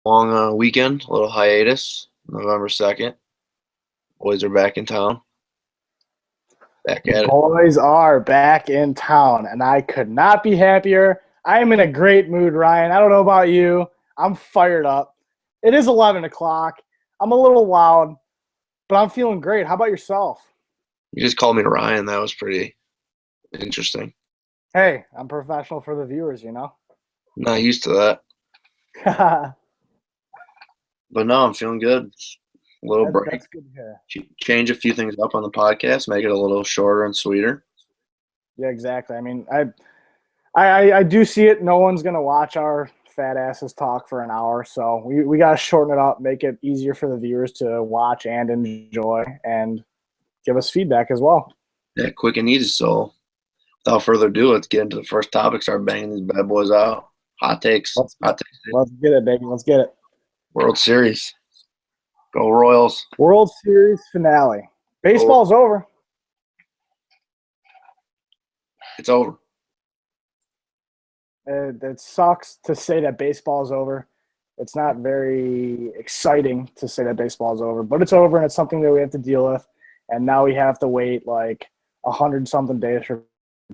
Long weekend, a little hiatus. November 2nd. Boys are back in town. Back The at it. boys are back in town, and I could not be happier. I am in a great mood, Ryan. I don't know about you. I'm fired up. It is 11 o'clock. I'm a little loud, but I'm feeling great. How about yourself? You just called me Ryan. That was pretty interesting. Hey, I'm professional for the viewers, you know? Not used to that. that's, But no, I'm feeling good. A little break. that's good to hear. Change a few things up on the podcast, make it a little shorter and sweeter. Yeah, exactly. I mean, I do see it. No one's going to watch our fat asses talk for an hour, so we got to shorten it up, make it easier for the viewers to watch and enjoy, and give us feedback as well. Yeah, quick and easy. So without further ado, let's get into the first topic. Start banging these bad boys out. Hot takes. Let's Hot takes. let's get it, baby. Let's get it. World Series. Go Royals. World Series finale. Baseball's over. It's over. It sucks to say that baseball's over. It's not very exciting to say that baseball's over, but it's over, and it's something that we have to deal with. And now we have to wait like 100-something days for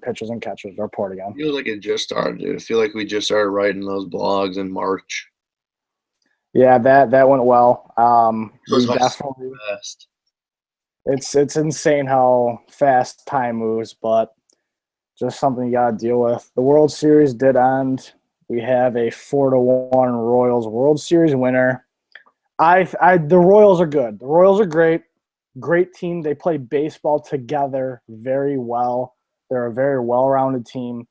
pitchers and catchers to report again. I feel like it just started, dude. I feel like we just started writing those blogs in March. Yeah, that went well. It was We my definitely. best. It's insane how fast time moves, but just something you got to deal with. The World Series did end. We have a 4-1 Royals World Series winner. The Royals are good. The Royals are great team. They play baseball together very well. They're a very well-rounded team,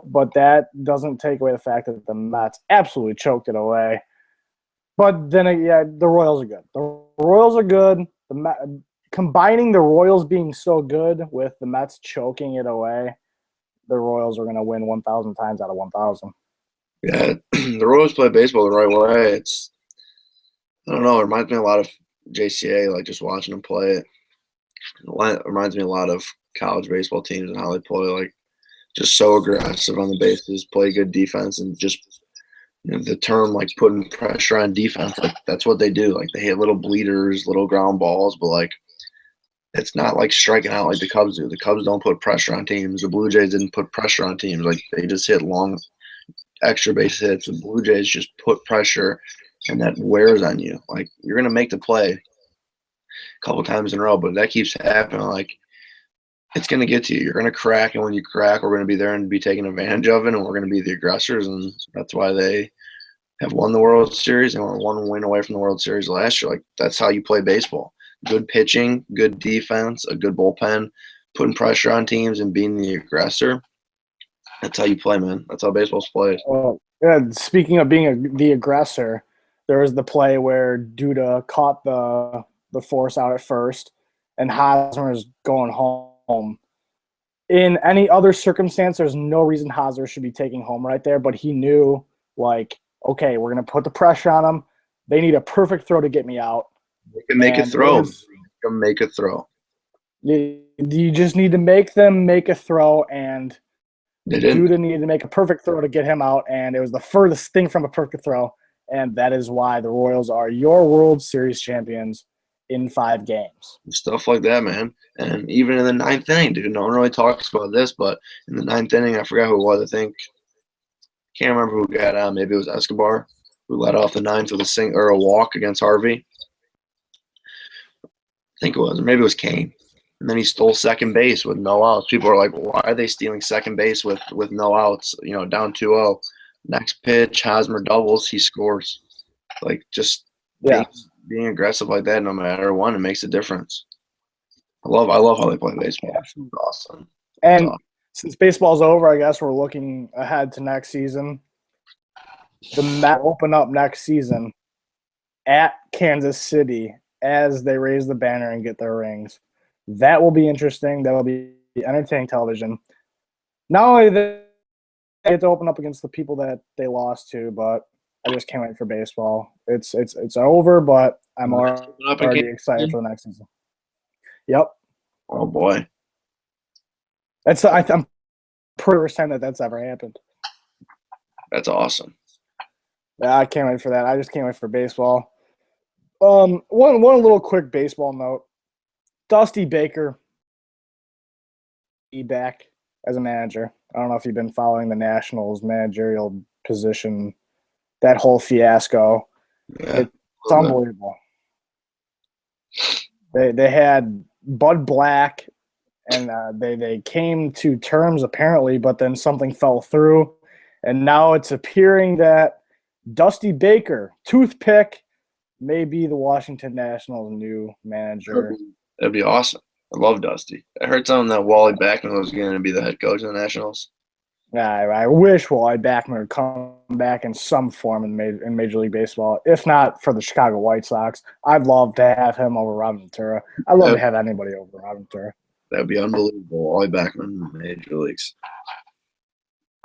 but that doesn't take away the fact that the Mets absolutely choked it away. But then, yeah, the Royals are good. The Royals are good. Combining the Royals being so good with the Mets choking it away, the Royals are going to win 1,000 times out of 1,000. Yeah, the Royals play baseball the right way. I don't know, it reminds me a lot of JCA, like just watching them play it. It reminds me a lot of college baseball teams and how they play, like just so aggressive on the bases, play good defense, and just the term like putting pressure on defense, like that's what they do. Like they hit little bleeders, little ground balls, but like it's not like striking out like the Cubs do. The Cubs don't put pressure on teams. The Blue Jays didn't put pressure on teams. Like they just hit long extra base hits. The Blue Jays just put pressure, and that wears on you. Like you're gonna make the play a couple times in a row, but that keeps happening. Like it's gonna get to you. You're gonna crack, and when you crack, we're gonna be there and be taking advantage of it, and we're gonna be the aggressors, and that's why they have won the World Series and were one win away from the World Series last year. Like that's how you play baseball. Good pitching, good defense, a good bullpen, putting pressure on teams and being the aggressor. That's how you play, man. That's how baseball's played. Yeah, speaking of being the aggressor, there was the play where Duda caught the force out at first, and Hosmer is going home. In any other circumstance, there's no reason Hosmer should be taking home right there, but he knew, like, okay, we're going to put the pressure on them. They need a perfect throw to get me out. They can make a throw. They can make a throw. You just need to make them make a throw, and Duda needed to make a perfect throw to get him out, and it was the furthest thing from a perfect throw, and that is why the Royals are your World Series champions in 5 games. Stuff like that, man. And even in the 9th inning, dude, no one really talks about this, but in the 9th inning, I forgot who it was. I can't remember who got out. Maybe it was Escobar who led off the 9th with a walk against Harvey. I think it was. Or maybe it was Kane. And then he stole second base with no outs. People are like, why are they stealing second base with no outs? Down 2-0. Next pitch, Hosmer doubles, he scores. Like just being aggressive like that, no matter what, it makes a difference. I love how they play baseball. Absolutely. It's awesome. And since baseball's over, I guess we're looking ahead to next season. The Mets open up next season at Kansas City as they raise the banner and get their rings. That will be interesting. That will be entertaining television. Not only they get to open up against the people that they lost to, but I just can't wait for baseball. It's over, but I'm already excited for the next season. Yep. Oh boy. I'm pretty first time that's ever happened. That's awesome. Yeah, I can't wait for that. I just can't wait for baseball. One little quick baseball note. Dusty Baker be back as a manager. I don't know if you've been following the Nationals managerial position, that whole fiasco. Yeah, It's unbelievable. They had Bud Black, and they came to terms apparently, but then something fell through, and now it's appearing that Dusty Baker, toothpick, may be the Washington Nationals' new manager. that'd be awesome. I love Dusty. I heard something that Wally Backman was going to be the head coach of the Nationals. I wish Wally Backman would come back in some form in Major League Baseball, if not for the Chicago White Sox. I'd love to have him over Robin Ventura. I'd love to have anybody over Robin Ventura. That would be unbelievable. Wally Backman in the Major Leagues.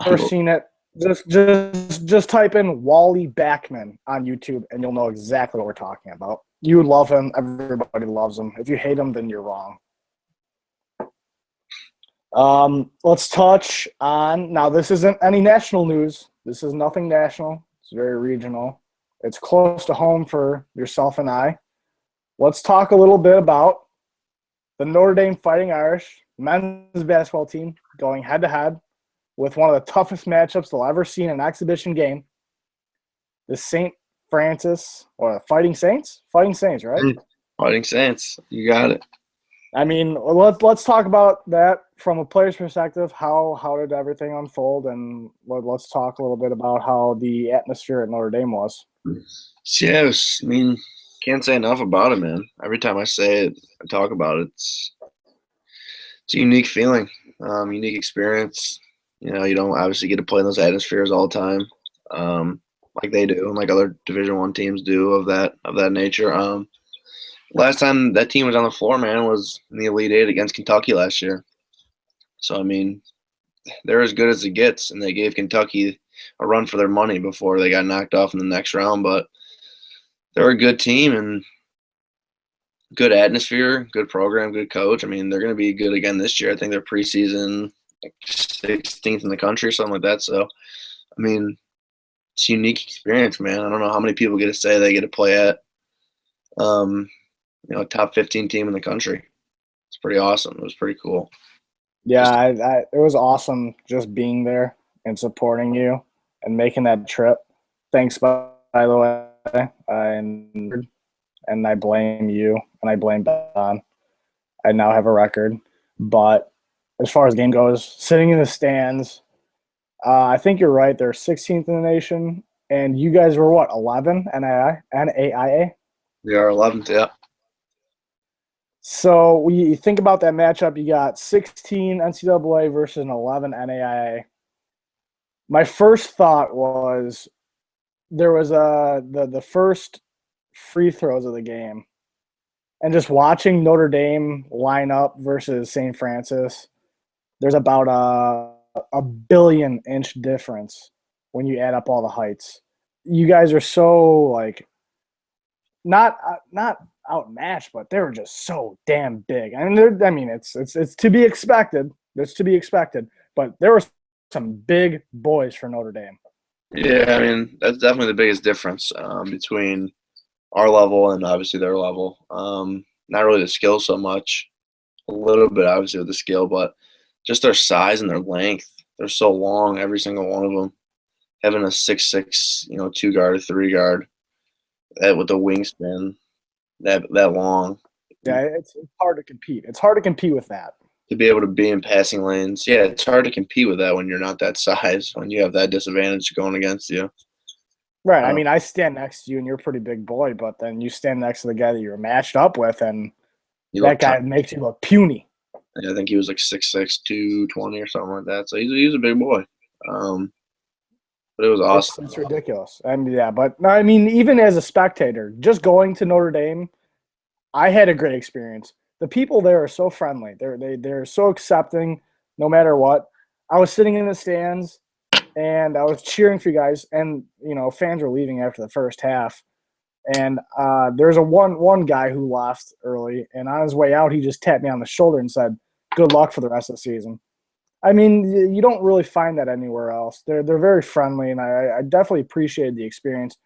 Never seen it. Just type in Wally Backman on YouTube, and you'll know exactly what we're talking about. You would love him. Everybody loves him. If you hate him, then you're wrong. Let's touch on, now this isn't any national news. This is nothing national. It's very regional. It's close to home for yourself and I. Let's talk a little bit about the Notre Dame Fighting Irish men's basketball team going head-to-head with one of the toughest matchups they'll ever see in an exhibition game. The St. Francis, or Fighting Saints? Fighting Saints, right? Fighting Saints. You got it. I mean, let's talk about that from a player's perspective. How did everything unfold? And let's talk a little bit about how the atmosphere at Notre Dame was. Yeah, can't say enough about it, man. Every time I say it, I talk about it. It's a unique feeling, unique experience. You know, you don't obviously get to play in those atmospheres all the time, like they do, and like other Division I teams do of that nature. Last time that team was on the floor, man, was in the Elite Eight against Kentucky last year. So, I mean, they're as good as it gets, and they gave Kentucky a run for their money before they got knocked off in the next round. But they're a good team and good atmosphere, good program, good coach. I mean, they're going to be good again this year. I think they're preseason like 16th in the country or something like that. So, I mean, it's a unique experience, man. I don't know how many people get to say they get to play at top 15 team in the country. It's pretty awesome. It was pretty cool. Yeah, it was awesome just being there and supporting you and making that trip. Thanks, by the way. And I blame you and I blame Don. I now have a record. But as far as the game goes, sitting in the stands, I think you're right. They're 16th in the nation. And you guys were what, 11 NAIA? We are 11th, yeah. So we think about that matchup. You got 16 NCAA versus an 11 NAIA. My first thought was there was the first free throws of the game, and just watching Notre Dame line up versus St. Francis, there's about a billion-inch difference when you add up all the heights. You guys are so like not outmatched, but they were just so damn big. I mean, it's to be expected. It's to be expected. But there were some big boys for Notre Dame. Yeah, I mean, that's definitely the biggest difference between our level and obviously their level. Not really the skill so much, a little bit obviously with the skill, but just their size and their length. They're so long, every single one of them. Having a 6'6", 2-guard or 3-guard, that with the wingspan that long. Yeah, it's hard to compete. It's hard to compete with that. To be able to be in passing lanes, yeah, it's hard to compete with that when you're not that size, when you have that disadvantage going against you. Right. I mean, I stand next to you, and you're a pretty big boy, but then you stand next to the guy that you're matched up with, and that guy makes you look puny. Yeah, I think he was like 6'6", 220 or something like that. So he's a big boy. But it was awesome. It's ridiculous. And yeah, but no, I mean, even as a spectator, just going to Notre Dame, I had a great experience. The people there are so friendly. They're so accepting, no matter what. I was sitting in the stands, and I was cheering for you guys. And fans were leaving after the first half. And there's one guy who left early, and on his way out, he just tapped me on the shoulder and said, "Good luck for the rest of the season." I mean, you don't really find that anywhere else. They're very friendly, and I definitely appreciated the experience.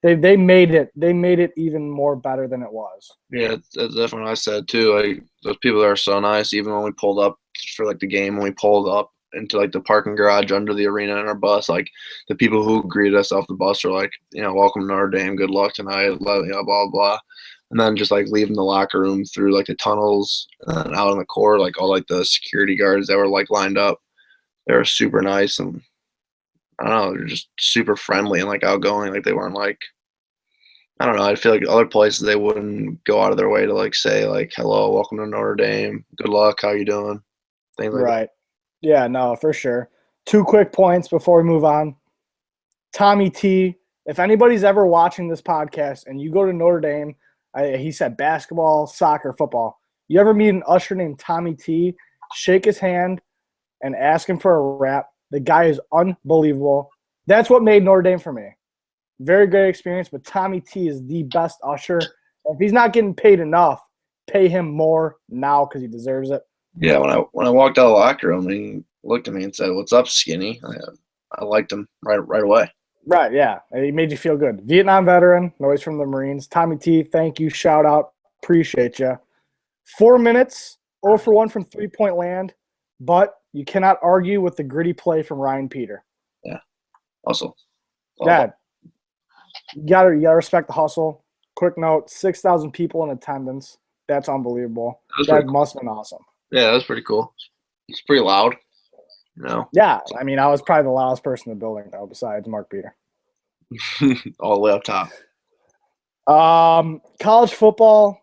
They made it even more better than it was. Yeah, that's definitely what I said too. Like those people there are so nice. Even when we pulled up for like the game, when we pulled up into like the parking garage under the arena in our bus, like the people who greeted us off the bus were like, welcome to Notre Dame, good luck tonight, blah blah blah. And then just like leaving the locker room through like the tunnels and then out in the court, like all like the security guards that were like lined up, they were super nice and I don't know, they're just super friendly and like outgoing. Like they weren't like I don't know. I feel like other places they wouldn't go out of their way to like say like hello, welcome to Notre Dame, good luck, how you doing, things like that. Right. Yeah, no, for sure. 2 quick points before we move on. Tommy T, if anybody's ever watching this podcast and you go to Notre Dame, he said basketball, soccer, football. You ever meet an usher named Tommy T, shake his hand and ask him for a rap. The guy is unbelievable. That's what made Notre Dame for me. Very great experience, but Tommy T is the best usher. If he's not getting paid enough, pay him more now because he deserves it. Yeah, when I walked out of the locker room, he looked at me and said, "What's up, skinny?" I liked him right away. Right, yeah. He made you feel good. Vietnam veteran, always from the Marines. Tommy T, thank you. Shout out. Appreciate you. 4 minutes, 0 for 1 from three-point land, but you cannot argue with the gritty play from Ryan Peter. Yeah, hustle. Yeah, you gotta respect the hustle. Quick note: 6,000 people in attendance. That's unbelievable. That must have been awesome. Yeah, that was pretty cool. It's pretty loud. Yeah, I mean, I was probably the loudest person in the building, though, besides Mark Peter. All the way up top. College football.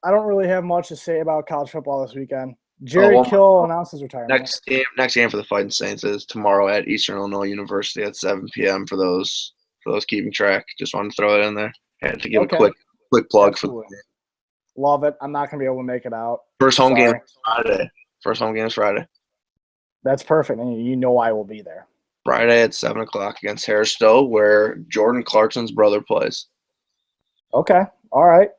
I don't really have much to say about college football this weekend. Jerry Kill announced his retirement. Next game for the Fighting Saints is tomorrow at Eastern Illinois University at 7 p.m. for those keeping track. Just wanted to throw it in there. Had to give a quick plug Absolutely. For the love it. I'm not gonna be able to make it out. First home game Friday. First home game is Friday. That's perfect, and you know I will be there. Friday at 7 o'clock against Harris Stowe, where Jordan Clarkson's brother plays. Okay. All right.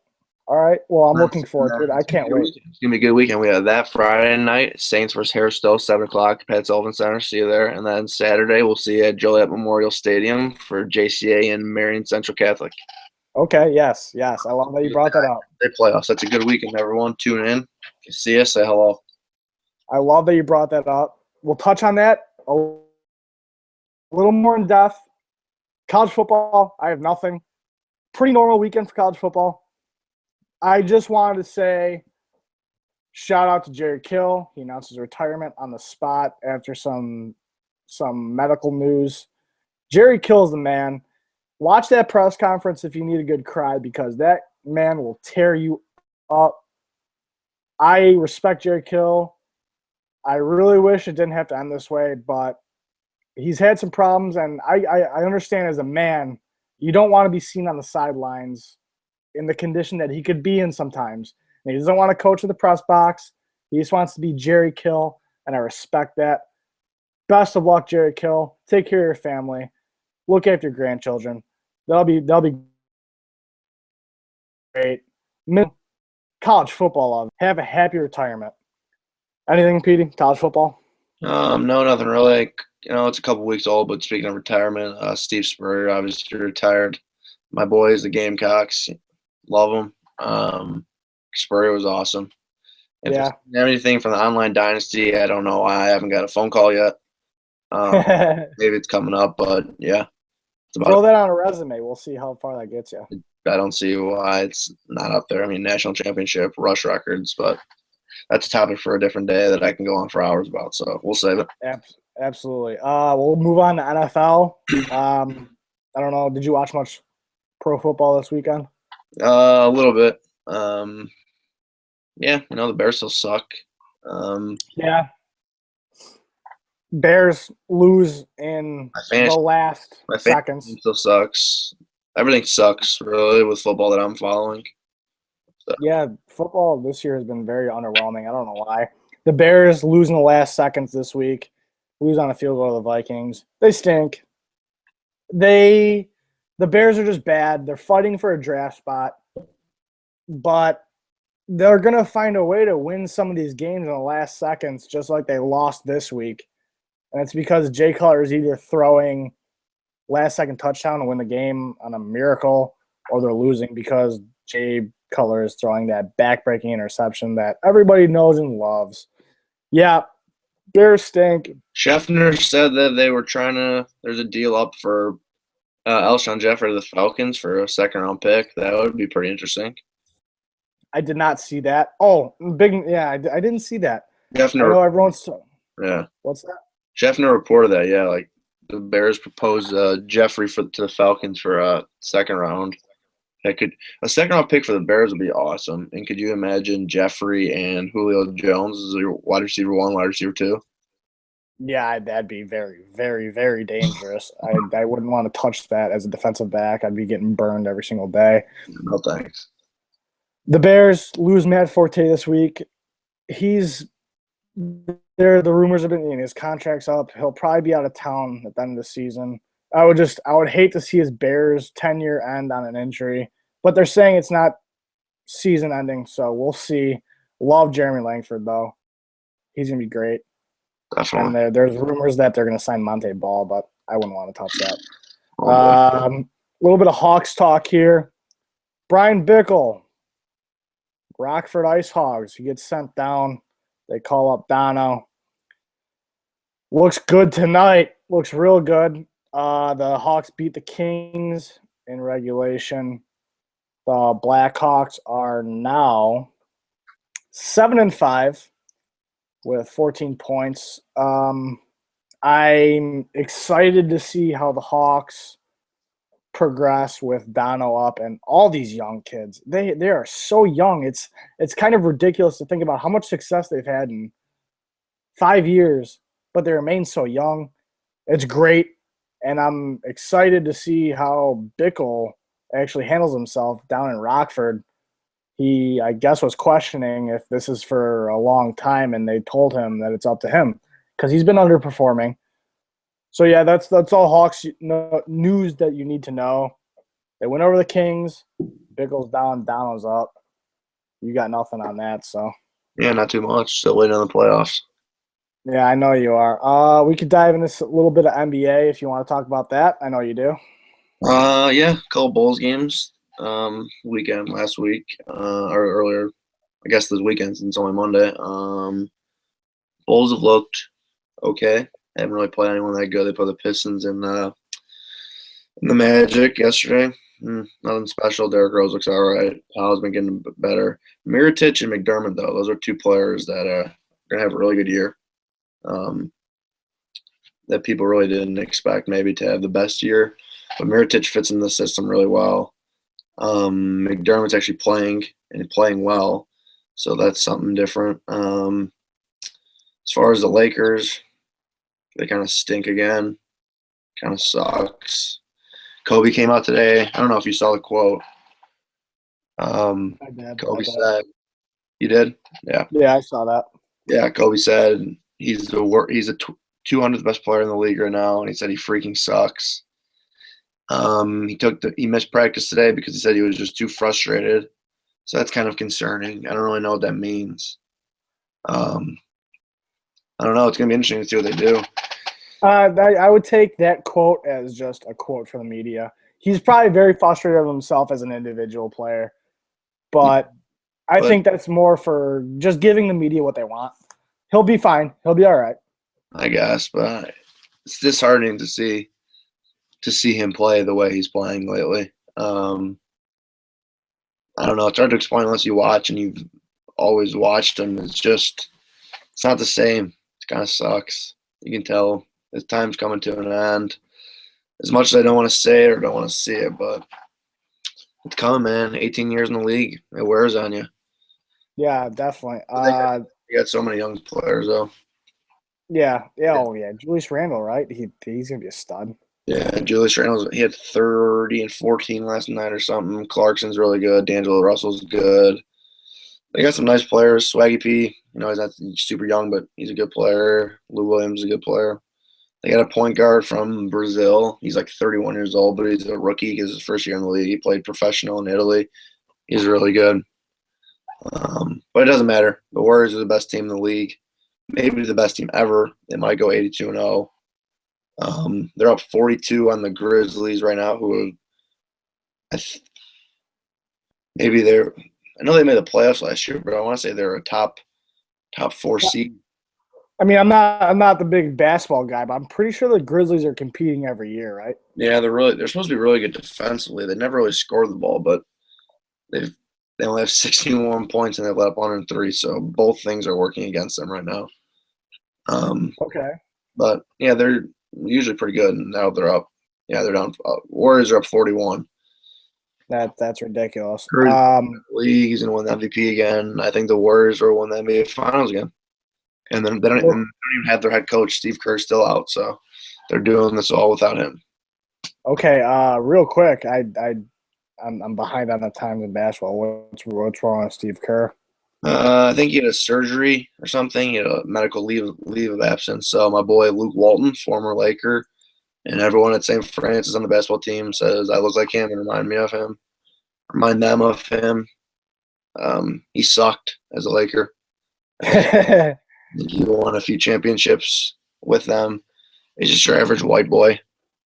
Well, I'm looking forward to it. I can't wait. It's gonna be a good weekend. We have that Friday night, Saints versus Harris Stowe, 7 o'clock, Pat Sullivan Center. See you there. And then Saturday, we'll see you at Joliet Memorial Stadium for JCA and Marion Central Catholic. Okay. Yes. I love that you brought that up. They play us. That's a good weekend, everyone. Tune in. If you see us, say hello. I love that you brought that up. We'll touch on that a little more in depth. College football, I have nothing. Pretty normal weekend for college football. I just wanted to say shout out to Jerry Kill. He announced his retirement on the spot after some medical news. Jerry Kill is the man. Watch that press conference if you need a good cry because that man will tear you up. I respect Jerry Kill. I really wish it didn't have to end this way, but he's had some problems, and I understand as a man, you don't want to be seen on the sidelines in the condition that he could be in sometimes. And he doesn't want to coach in the press box. He just wants to be Jerry Kill, and I respect that. Best of luck, Jerry Kill. Take care of your family. Look after your grandchildren. They'll be great. College football love. Have a happy retirement. Anything, Petey? College football? No, nothing really. It's a couple weeks old, but speaking of retirement, Steve Spurrier obviously retired. My boys, the Gamecocks, love them. Spurrier was awesome. If you have anything from the online dynasty, I don't know why I haven't got a phone call yet. Maybe it's coming up, but yeah. Throw that on a resume. We'll see how far that gets you. I don't see why it's not up there. I mean, national championship, rush records, but that's a topic for a different day that I can go on for hours about. So we'll save it. Absolutely. We'll move on to NFL. I don't know. Did you watch much pro football this weekend? A little bit. Yeah, the Bears still suck. Yeah. Bears lose in the last seconds. Still sucks. Everything sucks, really, with football that I'm following. So. Yeah, football this year has been very underwhelming. I don't know why. The Bears lose in the last seconds this week. Lose on a field goal to the Vikings. They stink. The Bears are just bad. They're fighting for a draft spot. But they're going to find a way to win some of these games in the last seconds, just like they lost this week. And it's because Jay Cutler is either throwing last-second touchdown to win the game on a miracle, or they're losing because Jay Cutler is throwing that back-breaking interception that everybody knows and loves. Yeah, Bears stink. Scheffner said that they were trying to – there's a deal up for Alshon Jeffrey to the Falcons for a second-round pick. That would be pretty interesting. I did not see that. Oh, I didn't see that. Scheffner, I know everyone's – yeah. What's that? Scheffner reported that, yeah, like the Bears proposed Jeffrey to the Falcons for a second round. A second round pick for the Bears would be awesome. And could you imagine Jeffrey and Julio Jones as your wide receiver 1, wide receiver 2? Yeah, that'd be very, very, very dangerous. I wouldn't want to touch that as a defensive back. I'd be getting burned every single day. No thanks. The Bears lose Matt Forte this week. The rumors have been his contract's up. He'll probably be out of town at the end of the season. I would hate to see his Bears tenure end on an injury, but they're saying it's not season ending, so we'll see. Love Jeremy Langford though. He's gonna be great. Definitely. And there's rumors that they're gonna sign Monte Ball, but I wouldn't want to touch that. A little bit of Hawks talk here. Brian Bickle, Rockford Ice Hogs. He gets sent down. They call up Dono. Looks good tonight. Looks real good. The Hawks beat the Kings in regulation. The Blackhawks are now 7-5 with 14 points. I'm excited to see how the Hawks progress with Dono up and all these young kids. They are so young. It's kind of ridiculous to think about how much success they've had in 5 years, but they remain so young. It's great, and I'm excited to see how Bickle actually handles himself down in Rockford. He, I guess, was questioning if this is for a long time, and they told him that it's up to him because he's been underperforming. So, yeah, that's all Hawks news that you need to know. They went over the Kings. Bickle's down, Dono's up. You got nothing on that, so. Yeah, not too much. Still waiting on the playoffs. Yeah, I know you are. We could dive into a little bit of NBA if you want to talk about that. I know you do. Yeah, a couple Bulls games. Weekend last week, or earlier. I guess this weekend since it's only Monday. Bulls have looked okay. They haven't really played anyone that good. They played the Pistons and the Magic yesterday. Nothing special. Derrick Rose looks all right. Powell's been getting better. Mirotic and McDermott, though, those are two players that are going to have a really good year. That people really didn't expect maybe to have the best year. But Mirotic fits in the system really well. McDermott's actually playing and playing well. So that's something different. As far as the Lakers, they kind of stink again. Kind of sucks. Kobe came out today. I don't know if you saw the quote. Kobe said, "You did? Yeah. Yeah, I saw that. Yeah, Kobe said he's the 200th best player in the league right now, and he said he freaking sucks. He missed practice today because he said he was just too frustrated. So that's kind of concerning. I don't really know what that means. I don't know. It's gonna be interesting to see what they do. I would take that quote as just a quote for the media. He's probably very frustrated with himself as an individual player, but I think that's more for just giving the media what they want. He'll be fine. He'll be all right. I guess, but it's disheartening to see him play the way he's playing lately. I don't know. It's hard to explain unless you watch and you've always watched him. It's not the same. It kind of sucks. You can tell his time's coming to an end. As much as I don't want to say it or don't want to see it, but it's coming, man. 18 years in the league. It wears on you. Yeah, definitely. You got so many young players, though. Yeah. Oh, yeah. Julius Randle, right? He's going to be a stud. Yeah, Julius Randle, he had 30 and 14 last night or something. Clarkson's really good. D'Angelo Russell's good. They got some nice players. Swaggy P, he's not super young, but he's a good player. Lou Williams is a good player. They got a point guard from Brazil. He's like 31 years old, but he's a rookie because his first year in the league. He played professional in Italy. He's really good. But it doesn't matter. The Warriors are the best team in the league. maybe the best team ever. They might go 82-0. They're up 42 on the Grizzlies right now, who I th- maybe they're. I know they made the playoffs last year, but I want to say they're a top 4 seed. I mean, I'm not the big basketball guy, but I'm pretty sure the Grizzlies are competing every year, right? Yeah, they're supposed to be really good defensively. They never really score the ball, but they only have 61 points and they've let up 103. So both things are working against them right now. Okay. But yeah, they're usually pretty good, and now they're up. Yeah, they're down. Warriors are up 41. That's ridiculous. Curry's in the league, he's gonna win the MVP again. I think the Warriors will win the NBA Finals again. And then they don't even have their head coach Steve Kerr still out, so they're doing this all without him. Okay. Real quick, I'm behind on the times in basketball. What's wrong with Steve Kerr? I think he had a surgery or something. He had a medical leave of absence. So my boy Luke Walton, former Laker, and everyone at St. Francis on the basketball team says I look like him and remind them of him. He sucked as a Laker. He won a few championships with them. He's just your average white boy.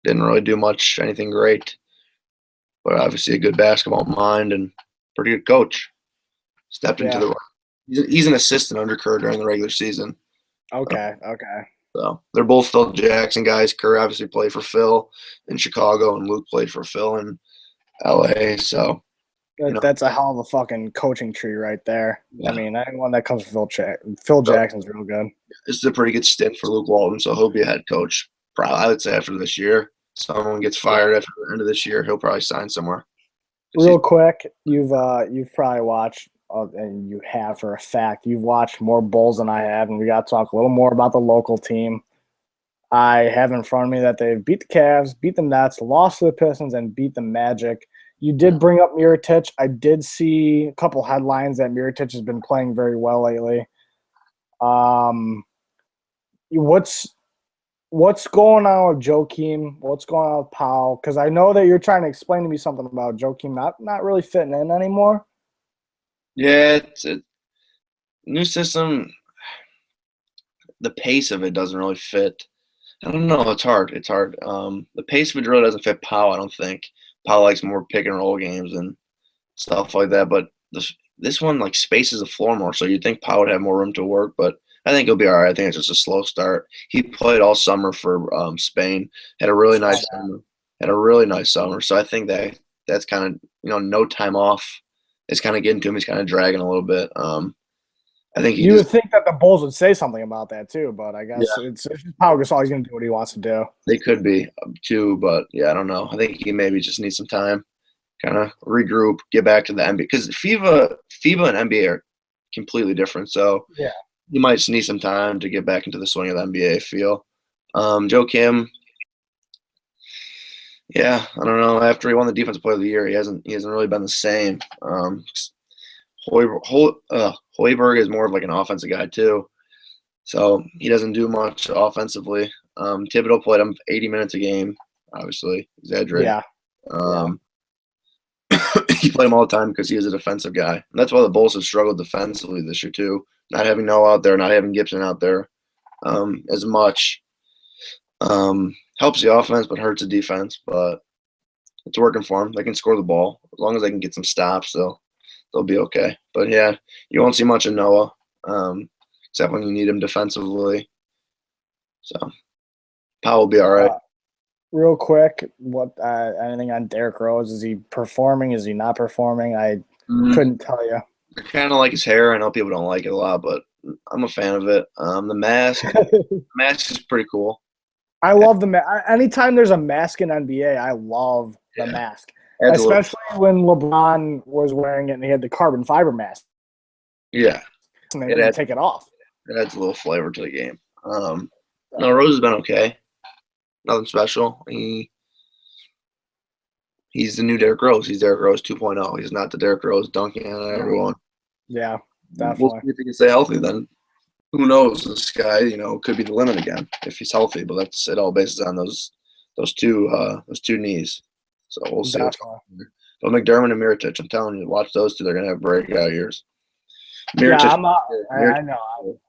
Didn't really do much, anything great. But obviously a good basketball mind and pretty good coach. Stepped into the – he's an assistant under Kerr during the regular season. Okay. So they're both Phil Jackson guys. Kerr obviously played for Phil in Chicago, and Luke played for Phil in L.A. So that's a hell of a fucking coaching tree right there. Yeah. I mean, anyone that comes from Phil Jackson's real good. This is a pretty good stint for Luke Walton, so he'll be a head coach. Probably, I would say after this year. Someone gets fired after the end of this year, he'll probably sign somewhere. Real quick, you've probably watched, and you have for a fact, you've watched more Bulls than I have, and we got to talk a little more about the local team. I have in front of me that they've beat the Cavs, beat the Nets, lost to the Pistons, and beat the Magic. You did bring up Mirotic. I did see a couple headlines that Mirotic has been playing very well lately. What's going on with Joakim? What's going on with Powell? Because I know that you're trying to explain to me something about Joakim not really fitting in anymore. Yeah, it's a new system. The pace of it doesn't really fit. I don't know. It's hard. The pace of it really doesn't fit Powell, I don't think. Powell likes more pick and roll games and stuff like that. But this one like spaces the floor more, so you'd think Powell would have more room to work. But I think he'll be all right. I think it's just a slow start. He played all summer for Spain. Had a really nice summer. So I think that's kind of no time off. It's kind of getting to him. He's kind of dragging a little bit. I think you would think that the Bulls would say something about that too, but I guess it's just Pau Gasol. He's going to do what he wants to do. They could be too, but yeah, I don't know. I think he maybe just needs some time, kind of regroup, get back to the NBA because FIBA and NBA are completely different. So yeah, you might just need some time to get back into the swing of the NBA. I feel. Joakim, yeah, I don't know. After he won the Defensive Player of the Year, he hasn't really been the same. Hoiberg is more of like an offensive guy too, so he doesn't do much offensively. Thibodeau played him 80 minutes a game, obviously exaggerating. Yeah. He played him all the time because he is a defensive guy, and that's why the Bulls have struggled defensively this year too. Not having Noah out there, not having Gibson out there as much helps the offense, but hurts the defense. But it's working for them. They can score the ball as long as they can get some stops. They'll be okay. But yeah, you won't see much of Noah, except when you need him defensively. So Powell will be all right. Real quick, what anything on Derrick Rose? Is he performing? Is he not performing? I couldn't tell you. I kind of like his hair. I know people don't like it a lot, but I'm a fan of it. The mask is pretty cool. I love the mask. Anytime there's a mask in NBA, I love the mask. Especially when LeBron was wearing it and he had the carbon fiber mask. Yeah. And they didn't take it off. It adds a little flavor to the game. No, Rose has been okay. Nothing special. He's the new Derrick Rose. He's Derrick Rose 2.0. He's not the Derrick Rose dunking on everyone. Yeah, definitely. We'll see if he can stay healthy then. Who knows? This guy, could be the limit again if he's healthy. But that's it. All bases on those two knees. So we'll see. But McDermott and Mirotic, I'm telling you, watch those two. They're gonna have breakout years. Mirotic, I know.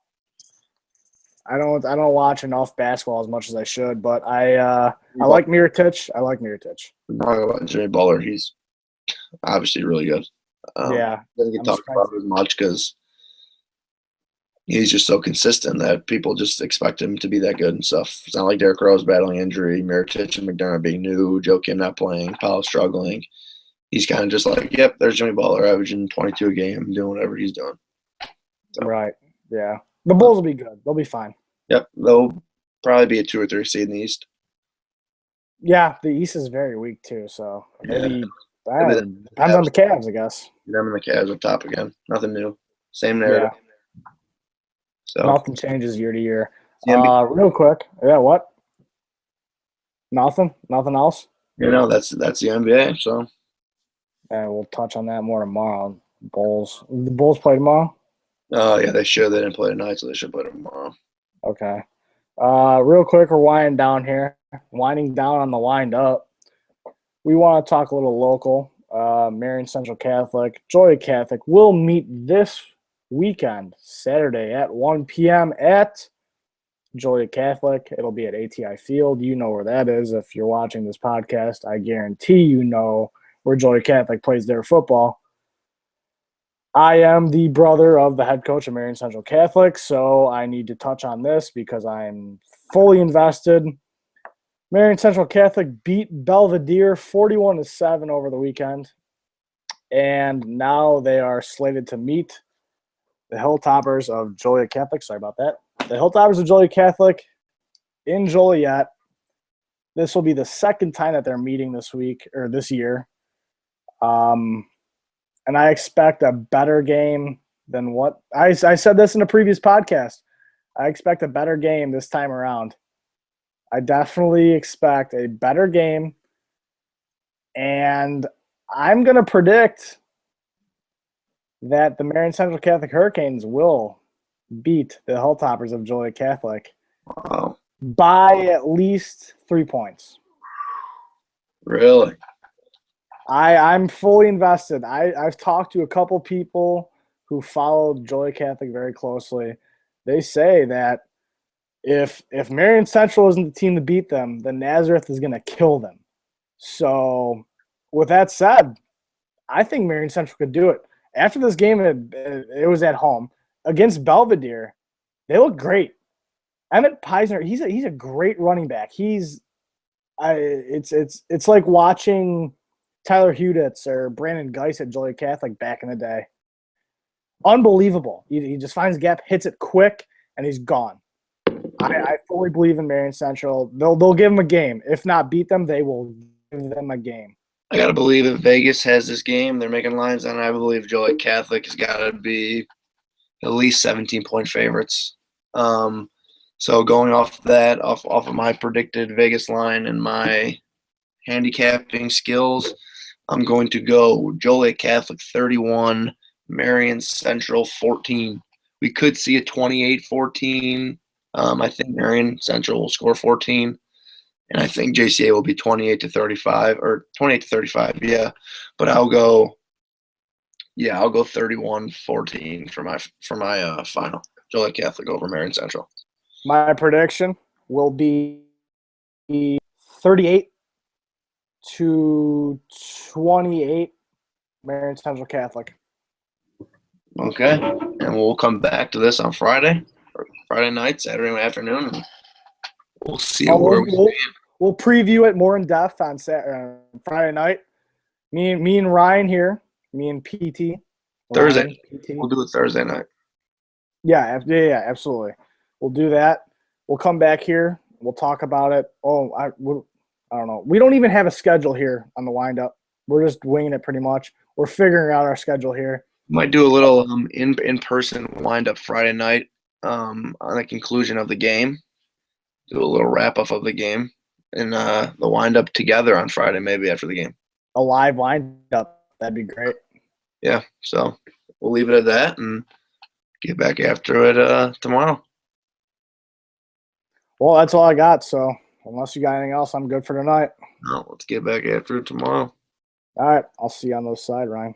I don't watch enough basketball as much as I should, but I like Mirotic. I like Mirotic. Talking about Jimmy Butler, he's obviously really good. Yeah, Doesn't get I'm talked surprised. about as much because he's just so consistent that people just expect him to be that good and stuff. It's not like Derrick Rose battling injury, Mirotic and McDermott being new, Joe Kim not playing, Powell struggling. He's kind of just like, yep, there's Jimmy Butler averaging 22 a game, doing whatever he's doing. So, Right. Yeah. The Bulls will be good. They'll be fine. yep, they'll probably be a 2 or 3 seed in the East. Yeah, the East is very weak too, so maybe Maybe depends on the Cavs, I guess. them and the Cavs up top again. Nothing new. Same Yeah, narrative. So nothing changes year to year. the NBA, Real quick, yeah, what? Nothing else. that's the NBA. So Yeah, we'll touch on that more tomorrow. The Bulls play tomorrow. yeah, they should. They didn't play tonight, so they should play tomorrow. Okay. Real quick, we're winding down here. Winding down on the wind up. We want to talk a little local. Marion Central Catholic, Joliet Catholic will meet this weekend, Saturday at 1 p.m. at Joliet Catholic. It'll be at ATI Field. You know where that is. If you're watching this podcast, I guarantee you know where Joliet Catholic plays their football. I am the brother of the head coach of Marion Central Catholic, so I need to touch on this because I'm fully invested. Marion Central Catholic beat Belvedere 41-7 over the weekend, and now they are slated to meet the Hilltoppers of Joliet Catholic. Sorry about that. The Hilltoppers of Joliet Catholic in Joliet. This will be the second time that they're meeting this year. And I expect a better game than what I said this in a previous podcast. I expect a better game this time around. I definitely expect a better game. And I'm going to predict that the Marion Central Catholic Hurricanes will beat the Hilltoppers of Joliet Catholic Wow, by at least 3 points. really? I'm fully invested. I've talked to a couple people who followed Joliet Catholic very closely. They say that if Marion Central isn't the team to beat them, then Nazareth is going to kill them. So, with that said, I think Marion Central could do it. After this game, it was at home against Belvedere. They look great. Emmett Peisner, he's a great running back. It's like watching Tyler Huditz or Brandon Geis at Joliet Catholic back in the day. Unbelievable. He just finds a gap, hits it quick, and he's gone. I fully believe in Marion Central. They'll give them a game. If not beat them, they will give them a game. I gotta believe if Vegas has this game, they're making lines on it. I believe Joliet Catholic has got to be at least 17-point favorites. So going off that, off of my predicted Vegas line and my handicapping skills, I'm going to go Joliet Catholic 31, Marion Central 14. We could see a 28-14. I think Marion Central will score 14. And I think JCA will be 28-35 or 28-35, yeah. But I'll go 31-14 for my final. Joliet Catholic over Marion Central. My prediction will be 38-28 Marion Central Catholic. Okay. And we'll come back to this on Friday night, Saturday afternoon. And we'll see where we stand. We'll preview it more in depth on Friday night. Me and Ryan here. Me and PT. Thursday. Ryan, PT. We'll do it Thursday night. Yeah, absolutely. We'll do that. We'll come back here. We'll talk about it. I don't know. We don't even have a schedule here on the wind-up. We're just winging it pretty much. We're figuring out our schedule here. Might do a little in-person wind-up Friday night on the conclusion of the game. Do a little wrap-up of the game. And the wind-up together on Friday, maybe after the game. A live wind-up. That'd be great. Yeah, so we'll leave it at that and get back after it tomorrow. Well, that's all I got. So unless you got anything else, I'm good for tonight. No, let's get back after it tomorrow. All right. I'll see you on the side, Ryan.